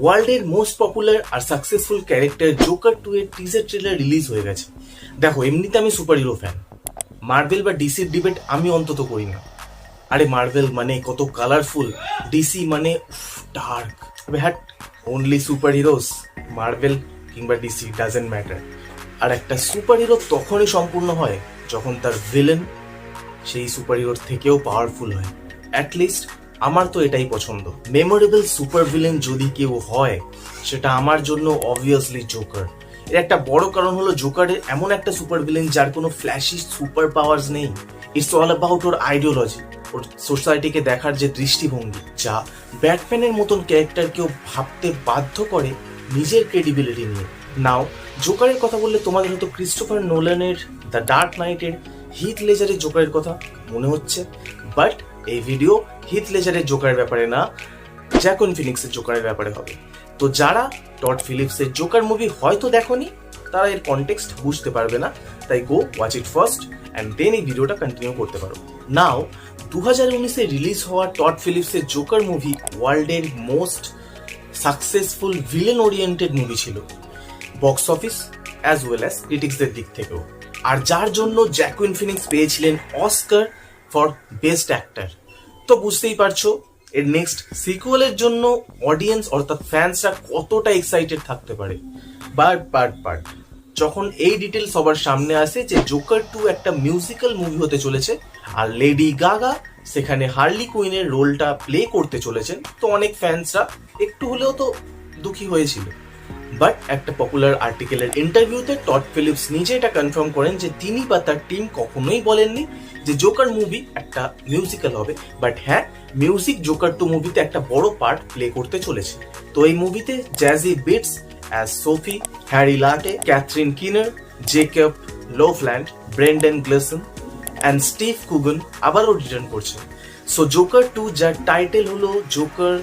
ওয়ার্ল্ডের most popular আর successful character Joker 2 এর teaser trailer release হয়ে গেছে। দেখো, এমনিতে আমি সুপার হিরো ফ্যান, মার্ভেল বা ডিসির ডিবেট আমি অন্তত করি না। আরে মার্ভেল মানে কত কালারফুল, ডিসি মানে ডার্ক। হ্যাট, অনলি সুপার হিরোস, মার্ভেল কিংবা ডিসি ডাজেন্ট ম্যাটার। আর একটা সুপার হিরো তখনই সম্পূর্ণ হয় যখন তার ভিলেন সেই সুপার হিরোর থেকেও পাওয়ারফুল হয়। অ্যাটলিস্ট আমার তো এটাই পছন্দ। মেমোরেবল সুপার ভিলেন যদি কেউ হয়, সেটা আমার জন্য অবভিয়াসলি জোকার। এর একটা বড় কারণ হলো জোকারের এমন একটা সুপার ভিলেন যার কোনো ফ্ল্যাশি সুপার পাওয়ার্স নেই। ইটস অল অ্যাবাউট ওর আইডিওলজি, ওর সোসাইটিকে দেখার যে দৃষ্টিভঙ্গি, যা ব্যাটম্যানের মতন ক্যারেক্টারকেও ভাবতে বাধ্য করে নিজের ক্রেডিবিলিটি নিয়ে। নাও জোকারের কথা বললে তোমাদের হয়তো ক্রিস্টোফার নোলানের দ্য ডার্ক নাইটের হিথ লেজারের জোকারের কথা মনে হচ্ছে, বাট এই ভিডিও হিথ লেজারের জোকারের ব্যাপারে না, জ্যাকুইন ফিনিক্সের জোকারের ব্যাপারে হবে। তো যারা টড ফিলিপসের জোকার মুভি হয়তো দেখোনি, তারা এর কনটেক্সট বুঝতে পারবে না, তাই go watch it first and then এই ভিডিওটা কন্টিনিউ করতে পারো। নাও 2019-এ রিলিজ হওয়া টড ফিলিপসের জোকার মুভি ওয়ার্ল্ডের most successful villain oriented movie ছিল, box office as well as ক্রিটিক্সদের দিক থেকেও, আর যার জন্য জ্যাকুইন ফিনিক্স পেয়েছিলেন অস্কার ফর বেস্ট অ্যাক্টর। তো বুঝতেই পারছো এর নেক্সট সিকুয়েলের জন্য অডিয়েন্স অর্থাৎ ফ্যান্সরা কতটা এক্সাইটেড থাকতে পারে। বাট যখন এই ডিটেল সবার সামনে আসে যে জোকার 2 একটা মিউজিক্যাল মুভি হতে চলেছে আর লেডি গাগা সেখানে হার্লি কুইনের রোলটা প্লে করতে চলেছেন, তো অনেক ফ্যান্সরা একটু হলেও তো দুঃখী হয়েছিল। বাট একটা পপুলার আর্টিকেলের ইন্টারভিউতে টড ফিলিপস নিজে এটা কনফার্ম করেন যে তিনি বা তার টিম কখনোই বলেননি যে জোকার মুভি একটা মিউজিক্যাল হবে, বাট হ্যাঁ, মিউজিক জোকার 2 মুভিতে একটা বড় পার্ট প্লে করতে চলেছে। তো এই মুভিতে Zazie Beetz as Sophie, Harry Lawtey, Catherine Keener, Jacob Lofland, Brendan Gleeson and Steve Coogan আবারও রিটার্ন করছে। সো জোকার 2 যার টাইটেল হলো জোকার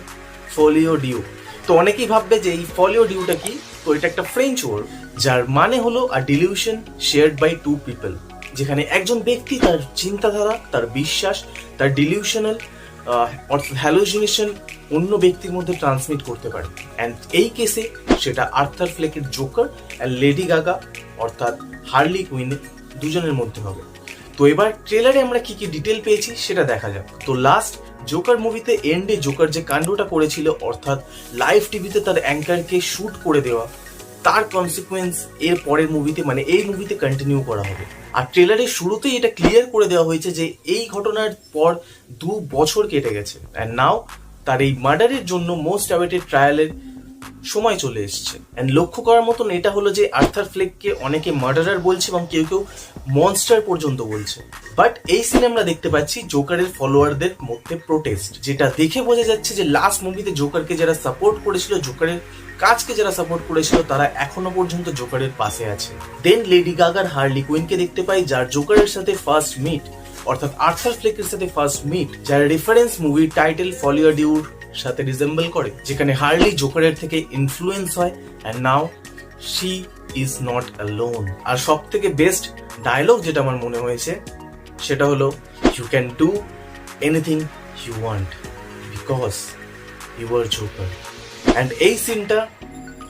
ফোলিও ডিউ। তো অনেকেই ভাববে যে এই ফলিও ডিউটা কি, তো এটা একটা ফ্রেঞ্চ ওয়ার্ড যার মানে হলো a delusion shared by two people, যেখানে একজন ব্যক্তি তার চিন্তাধারা, তার বিশ্বাস, তার ডিলিউশনাল অর্থাৎ হ্যালুসিনেশন অন্য ব্যক্তির মধ্যে ট্রান্সমিট করতে পারে। অ্যান্ড এই কেসে সেটা আর্থার ফ্লেকের জোকার অ্যান্ড লেডি গাগা অর্থাৎ হার্লি কুইন দুজনের মধ্যে হবে। তো এবার ট্রেলারে আমরা কি কি ডিটেল পেয়েছি সেটা দেখা যাক। তো লাস্ট জোকার মুভিতে এন্ডে জোকার যে কাণ্ডটা করেছিল, অর্থাৎ লাইভ টিভিতে তার অ্যাঙ্কারকে শুট করে দেওয়া, তার কনসিকুয়েন্স এর পরের মুভিতে মানে এই মুভিতে কন্টিনিউ করা হবে। আর ট্রেলারের শুরুতেই এটা ক্লিয়ার করে দেওয়া হয়েছে যে এই ঘটনার পর 2 বছর কেটে গেছে অ্যান্ড নাও তার এই মার্ডারের জন্য মোস্ট অ্যাওয়েটেড ট্রায়ালের সময় চলে এসছে। অ্যান্ড লক্ষ্য করার মতন এটা হলো যে আর্থার ফ্লেককে অনেকে মার্ডারার বলছে এবং কেউ কেউ মনস্টার পর্যন্ত বলছে। বাট এই সিনে আমরা দেখতে পাচ্ছি জোকারের ফলোয়ারদের মধ্যে প্রোটেস্ট, যেটা দেখে বোঝা যাচ্ছে যে লাস্ট মুভিতে জোকারকে যারা সাপোর্ট করেছিল, জোকারের কাজকে যারা সাপোর্ট করেছিল, তারা এখনো পর্যন্ত জোকারের পাশে আছে। দেন লেডি গাগার হার্লি কুইনকে দেখতে পাই, যার জোকারের সাথে ফার্স্ট মিট অর্থাৎ আর্থার ফ্লেকের সাথে ফার্স্ট মিট, যার রেফারেন্স মুভির টাইটেল ফলিও ডিউর সাথে রিজেম্বল করে, যেখানে হার্লি জোকারের থেকে ইনফ্লুয়েন্স হয় and now she is not alone. আর সব থেকে বেস্ট ডায়লগ যেটা আমার মনে হয়েছে সেটা হলো you can do anything you want because you are Joker. And এই সিনটা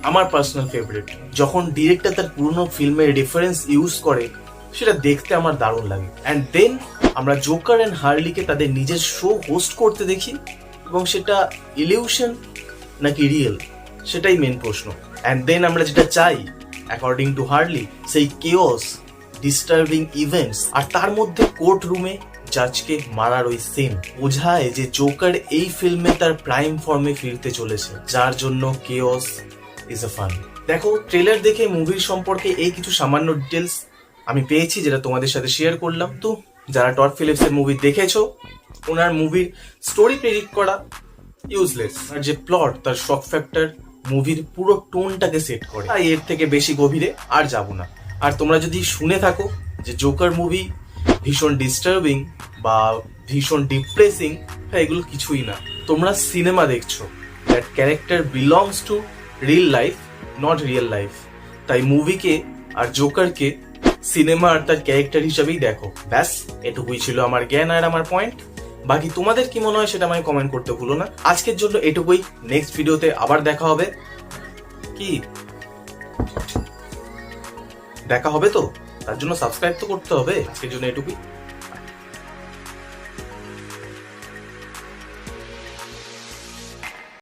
আমার পার্সোনাল ফেভারিট। যখন ডিরেক্টর তার পুরনো ফিল্মের রেফারেন্স ইউজ করে সেটা দেখতে আমার দারুণ লাগে। অ্যান্ড দেন আমরা জোকার অ্যান্ড হার্লিকে তাদের নিজের শো হোস্ট করতে দেখি, এবং সেটা ইলিউশন নাকি রিয়েল সেটাই মেন প্রশ্ন। অ্যান্ড দেন আমরা যেটা চাই অ্যাকর্ডিং টু হার্লি, সেই কেওস, ডিস্টার্বিং ইভেন্টস, আর তার মধ্যে কোর্ট রুমে জাজকে মারার ওই সিন বোঝায় যে জোকার এই ফিল্মে তার প্রাইম ফর্মে ফিরতে চলেছে, যার জন্য কেওস ইজ আ ফান। দেখো, ট্রেলার দেখে মুভির সম্পর্কে এই কিছু সামান্য ডিটেলস আমি পেয়েছি যেটা তোমাদের সাথে শেয়ার করলাম। তো যারা টড ফিলিপসের মুভি দেখেছো, ওনার মুভির স্টোরি প্রেডিক্ট করা ইউজলেস, আর যে প্লট, তার শক ফ্যাক্টর মুভির পুরো টোনটাকে সেট করে। তাই এর থেকে বেশি গভীরে আর যাব না। আর তোমরা যদি শুনে থাকো যে জোকার মুভি ভীষণ ডিস্টার্বিং বা ভীষণ ডিপ্রেসিং, এগুলো কিছুই না। তোমরা সিনেমা দেখছো, that character belongs to real life, not real life. তাই মুভিকে আর জোকারকে সিনেমা আর তার ক্যারেক্টার হিসাবেই দেখো। ব্যাস, এটুকুই ছিল আমার জ্ঞান আর আমার পয়েন্ট। বাকি তোমাদের কি মনে হয় সেটা আমায় কমেন্ট করতে ভুলো না। আজকের জন্য এটুকুই, নেক্সট ভিডিওতে আবার দেখা হবে। কি দেখা হবে তো, তার জন্য সাবস্ক্রাইব তো করতে হবে। আজকের জন্য এটুকুই।